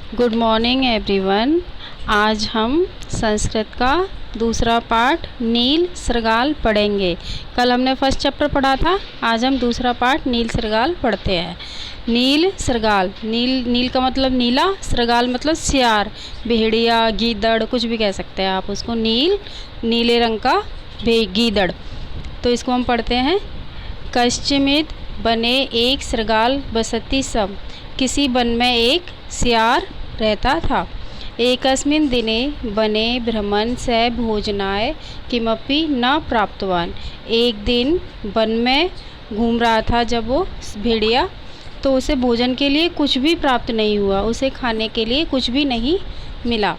Good morning everyone. आज हम संस्कृत का दूसरा पाठ नील सृगाल पढ़ेंगे। कल हमने फर्स्ट चैप्टर पढ़ा था, आज हम दूसरा पाठ नील सृगाल पढ़ते हैं। नील सृगाल, नील का मतलब नीला, सृगाल मतलब सियार, भेड़िया, गीदड़, कुछ भी कह सकते हैं आप उसको। नीले रंग का गीदड़। तो इसको हम पढ़ते हैं। कश्चिमित बने एक सृगाल बसती सब, किसी वन में एक सियार रहता था। एकस्मिन् दिने बने भ्रमन् स भोजनाय किमपि न प्राप्तवान। एक दिन वन में घूम रहा था जब वो भेड़िया, तो उसे भोजन के लिए कुछ भी प्राप्त नहीं हुआ, उसे खाने के लिए कुछ भी नहीं मिला।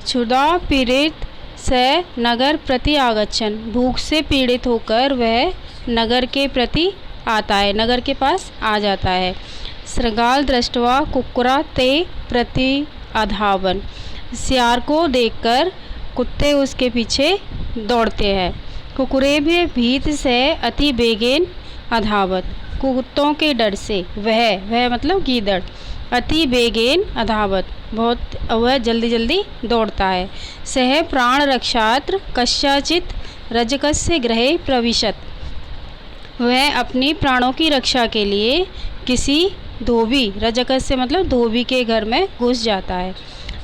क्षुधा पीड़ित स नगर प्रति आगच्छन्, भूख से पीड़ित होकर वह नगर के प्रति आता है, नगर के पास आ जाता है। सृगाल दृष्ट्वा कुक्कुरा ते प्रति अधावन, सियार को देखकर कुत्ते उसके पीछे दौड़ते हैं। कुकुरे भी भीत से अति बेगेन अधावत, कुत्तों के डर से वह मतलब गीदड़ अति बेगेन अधावत, वह जल्दी जल्दी दौड़ता है। सह प्राण रक्षात्र कस्याचित रजकस्य गृहे प्रविशत, वह अपनी प्राणों की रक्षा के लिए किसी धोबी, रजकस्य से मतलब धोबी के घर में घुस जाता है।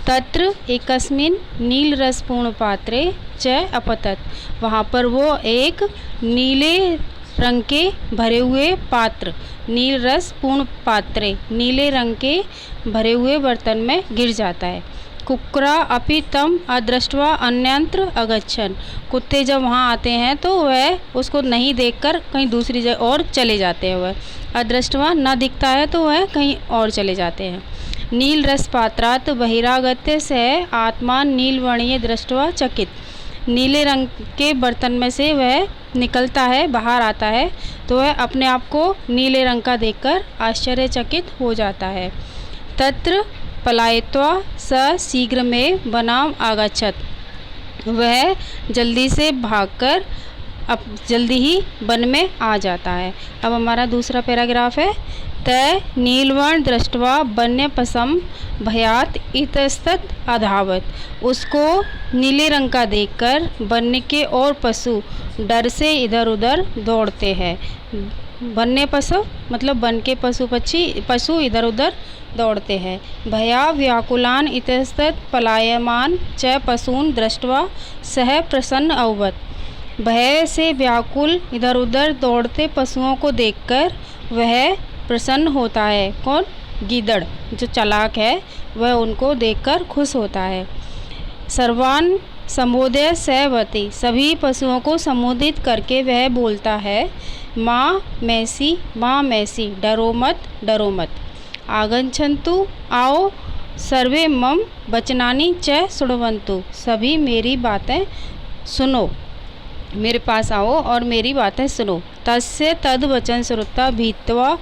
तत्र एकस्मिन् नील रसपूर्ण पात्रे च अपतत, वहाँ पर वो एक नीले रंग के भरे हुए पात्र, नील रस पूर्ण पात्रे, नीले रंग के भरे हुए बर्तन में गिर जाता है। कुक्कुरा अपि तम अदृष्ट्वा अन्यत्र अगच्छन्, कुत्ते जब वहाँ आते हैं तो वह उसको नहीं देखकर कहीं दूसरी जगह और चले जाते हैं। वह अदृष्ट्वा न दिखता है तो वह कहीं और चले जाते हैं। नील रस पात्रात् बहिरागत्य से आत्मा नीलवर्णीय दृष्ट्वा चकित, नीले रंग के बर्तन में से वह निकलता है, बाहर आता है, तो वह अपने आप को नीले रंग का देखकर आश्चर्यचकित हो जाता है। तत्र पलायित्वा स शीघ्र में वनाम आगच्छत, वह जल्दी से भागकर अब जल्दी ही वन में आ जाता है। अब हमारा दूसरा पैराग्राफ है। तय नीलवर्ण दृष्ट्वा वन्यपसम भयात इतस्तत अधावत, उसको नीले रंग का देखकर वन्य के और पशु डर से इधर उधर दौड़ते हैं। वन्य पशु मतलब वन के पशु इधर उधर दौड़ते हैं। भया व्याकुलान इतस्तत पलायमान च पशून दृष्ट्वा सह प्रसन्न अववत, भय से व्याकुल इधर उधर दौड़ते पशुओं को देखकर वह प्रसन्न होता है। कौन? गीदड़ जो चालाक है, वह उनको देखकर खुश होता है। सर्वान संबोध्य सवति, सभी पशुओं को संबोधित करके वह बोलता है। माँ मैसी डरो मत। आगच्छन्तु आओ, सर्वे मम वचनानि च शृण्वन्तु, सभी मेरी बातें सुनो, मेरे पास आओ और मेरी बातें सुनो। तस्य तद वचन श्रुत्वा भीत्वा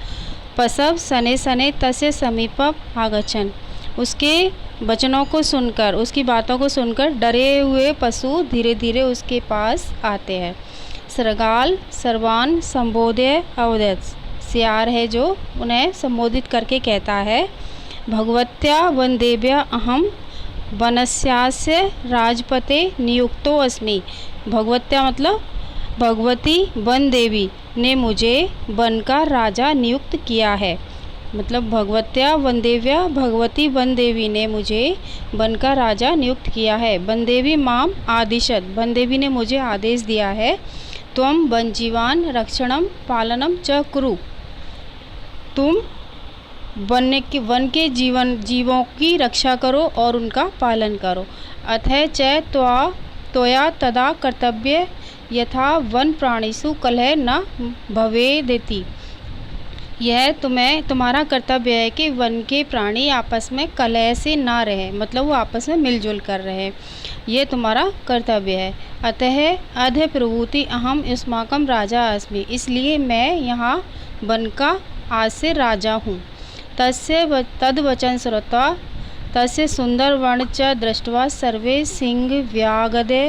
पशव शनैः तस्य समीपम आगच्छन्, उसके वचनों को सुनकर, उसकी बातों को सुनकर डरे हुए पशु धीरे धीरे उसके पास आते हैं। सृगाल सर्वान संबोध्य अवदत्, सियार है जो उन्हें संबोधित करके कहता है। भगवत्या वनदेव्या अहम वनस्यास्य राजपते नियुक्तो अस्मि, भगवत्या मतलब भगवती वन देवी ने मुझे वन का राजा नियुक्त किया है। मतलब भगवत्या वनदेव्या, भगवती वन देवी ने मुझे वन का राजा नियुक्त किया है। वन देवी माम आदिशत, वन देवी ने मुझे आदेश दिया है। त्वं वनजीवान रक्षणम पालनम च कुरु, तुम वन के जीवों की रक्षा करो और उनका पालन करो। अतः च त्वया तदा कर्तव्य यथा वन प्राणिषु कलह न भवेदिति, यह तुम्हारा कर्तव्य है कि वन के प्राणी आपस में कलह से ना रहे, मतलब वो आपस में मिलजुल कर रहे, ये तुम्हारा कर्तव्य है। अतः अध प्रभूति अहम युष्माकं राजा अस्मि, इसलिए मैं यहाँ वन का आज से राजा हूँ। तस्य तद्वचन श्रुत्वा तस्य सुंदर वर्ण च दृष्ट्वा सर्वे सिंह व्यागदे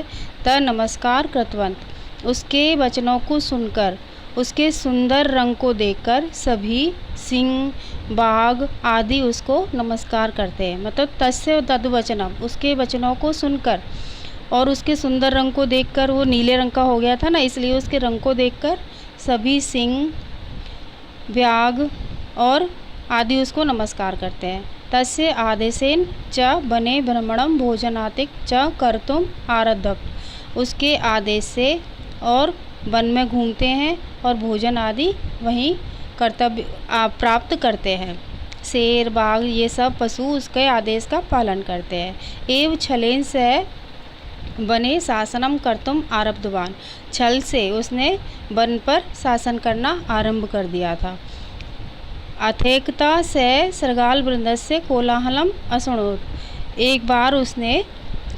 त नमस्कार कृतवंत, उसके वचनों को सुनकर उसके सुंदर रंग को देखकर सभी सिंह, बाघ आदि उसको नमस्कार करते हैं। मतलब तस्य तद्वचनम, उसके वचनों को सुनकर और उसके सुंदर रंग को देखकर, वो नीले रंग का हो गया था ना, इसलिए उसके रंग को देखकर सभी सिंह, बाघ और आदि उसको नमस्कार करते हैं। तस्य आदेशेन च बने भ्रमणम भोजनातिक च कर्तुम आरब्ध, उसके आदेश से और वन में घूमते हैं और भोजन आदि वहीं कर्तव्य प्राप्त करते हैं। शेर, बाघ ये सब पशु उसके आदेश का पालन करते हैं। एव छलेन से वने शासनम कर्तुम आरब्धवान, छल से उसने वन पर शासन करना आरंभ कर दिया था। अथेकता से सरगाल वृंदस्य कोलाहलम असुणोत, एक बार उसने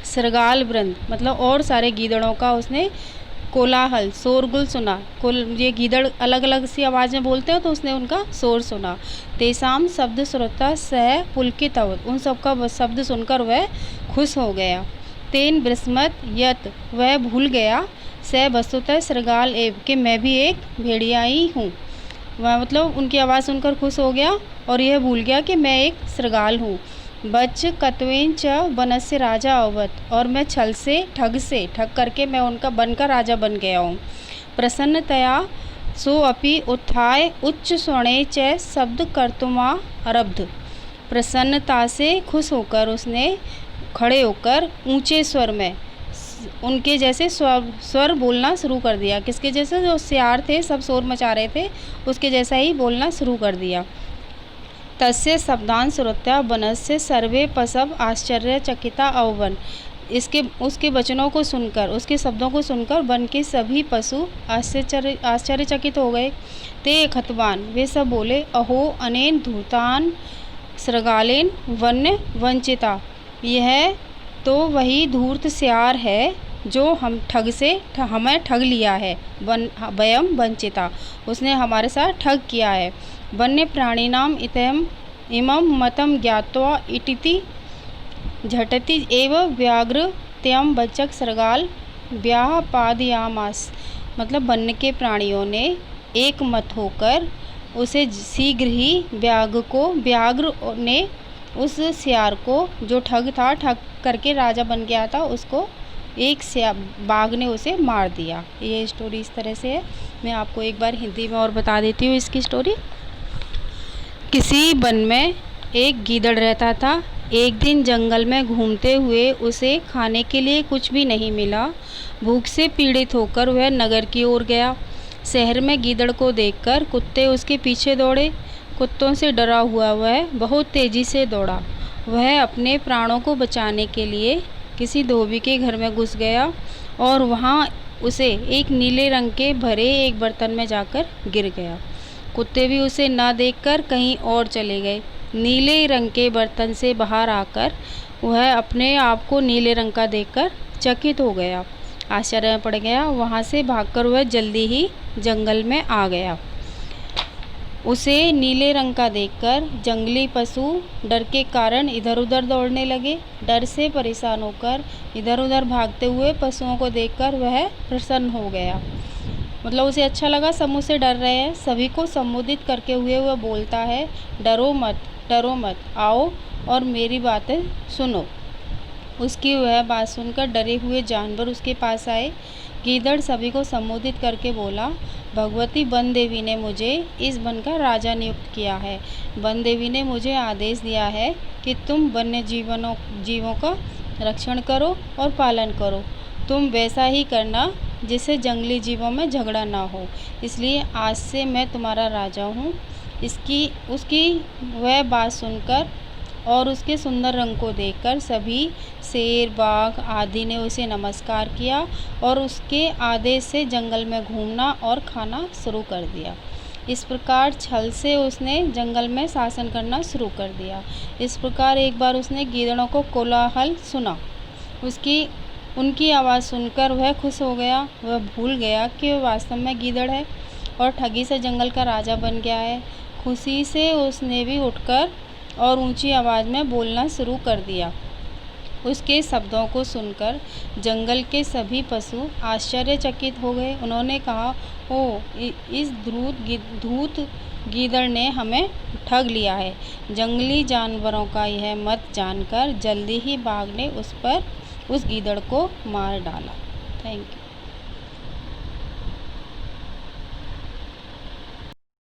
सरगाल वृंद मतलब और सारे गीदड़ों का उसने कोलाहल शोरगुल सुना। ये गीदड़ अलग अलग सी आवाज़ में बोलते हैं तो उसने उनका शोर सुना। तेसाम शब्द श्रोता सह पुलकित अवत, उन सबका शब्द सुनकर वह खुश हो गया। तेन विस्मत यत, वह भूल गया, स वस्तुतः सरगाल एव, कि मैं भी एक भेड़िया ही हूँ। वह मतलब उनकी आवाज़ सुनकर खुश हो गया और यह भूल गया कि मैं एक सरगाल हूँ। बच कत्वेन च वनस्य राजा अवत, और मैं छल से ठग करके मैं उनका वन का राजा बन गया हूँ। प्रसन्नतया सो अपि उत्थाय उच्च स्वणे च शब्द कर्तुमा आरब्ध, प्रसन्नता से खुश होकर उसने खड़े होकर ऊंचे स्वर में उनके जैसे स्वर बोलना शुरू कर दिया। किसके जैसे? जो सियार थे सब शोर मचा रहे थे उसके जैसा ही बोलना शुरू कर दिया। तस्य शब्दान श्रोत्या वनस्य सर्वे पशव आश्चर्यचकिता अवन, उसके वचनों को सुनकर, उसके शब्दों को सुनकर वन के सभी पशु आश्चर्यचकित हो गए। ते खतवान, वे सब बोले, अहो अनेन धूतान सृगालेन वन्य वंचिता, यह तो वही धूर्त सियार है जो हमें ठग लिया है। वयम वंचिता, उसने हमारे साथ ठग किया है। वन्य प्राणिनाम इमं मतम ज्ञात्वा इटिति झटति एव व्याघ्र त्यम बचक सृगाल व्यापादयामास, मतलब वन्य के प्राणियों ने एक मत होकर उसे शीघ्र ही व्याघ्र ने उस सियार को जो ठग करके राजा बन गया था उसको एक बाघ ने उसे मार दिया। ये स्टोरी इस तरह से है। मैं आपको एक बार हिंदी में और बता देती हूँ इसकी स्टोरी। किसी वन में एक गीदड़ रहता था। एक दिन जंगल में घूमते हुए उसे खाने के लिए कुछ भी नहीं मिला। भूख से पीड़ित होकर वह नगर की ओर गया। शहर में गीदड़ को देखकर कुत्ते उसके पीछे दौड़े। कुत्तों से डरा हुआ वह बहुत तेज़ी से दौड़ा। वह अपने प्राणों को बचाने के लिए किसी धोबी के घर में घुस गया और वहाँ उसे एक नीले रंग के भरे एक बर्तन में जाकर गिर गया। कुत्ते भी उसे न देखकर कहीं और चले गए। नीले रंग के बर्तन से बाहर आकर वह अपने आप को नीले रंग का देखकर चकित हो गया, आश्चर्य में पड़ गया। वहाँ से भागकर वह जल्दी ही जंगल में आ गया। उसे नीले रंग का देखकर जंगली पशु डर के कारण इधर उधर दौड़ने लगे। डर से परेशान होकर इधर उधर भागते हुए पशुओं को देखकर वह प्रसन्न हो गया। मतलब उसे अच्छा लगा, सब मुझसे डर रहे हैं। सभी को संबोधित करके हुए वह बोलता है, डरो मत, आओ और मेरी बातें सुनो। उसकी वह बात सुनकर डरे हुए जानवर उसके पास आए। गीदड़ सभी को संबोधित करके बोला, भगवती वन देवी ने मुझे इस वन का राजा नियुक्त किया है। वन देवी ने मुझे आदेश दिया है कि तुम वन्य जीवों का रक्षण करो और पालन करो। तुम वैसा ही करना जिससे जंगली जीवों में झगड़ा ना हो। इसलिए आज से मैं तुम्हारा राजा हूँ। उसकी वह बात सुनकर और उसके सुंदर रंग को देखकर सभी शेर, बाघ आदि ने उसे नमस्कार किया और उसके आदेश से जंगल में घूमना और खाना शुरू कर दिया। इस प्रकार छल से उसने जंगल में शासन करना शुरू कर दिया। इस प्रकार एक बार उसने गीदड़ों को कोलाहल सुना। उनकी आवाज़ सुनकर वह खुश हो गया। वह भूल गया कि वह वास्तव में गीदड़ है और ठगी से जंगल का राजा बन गया है। खुशी से उसने भी उठकर और ऊंची आवाज़ में बोलना शुरू कर दिया। उसके शब्दों को सुनकर जंगल के सभी पशु आश्चर्यचकित हो गए। उन्होंने कहा, ओह, इस धूत गीदड़ ने हमें ठग लिया है। जंगली जानवरों का यह मत जानकर जल्दी ही बाघ ने उस गीदड़ को मार डाला। Thank you.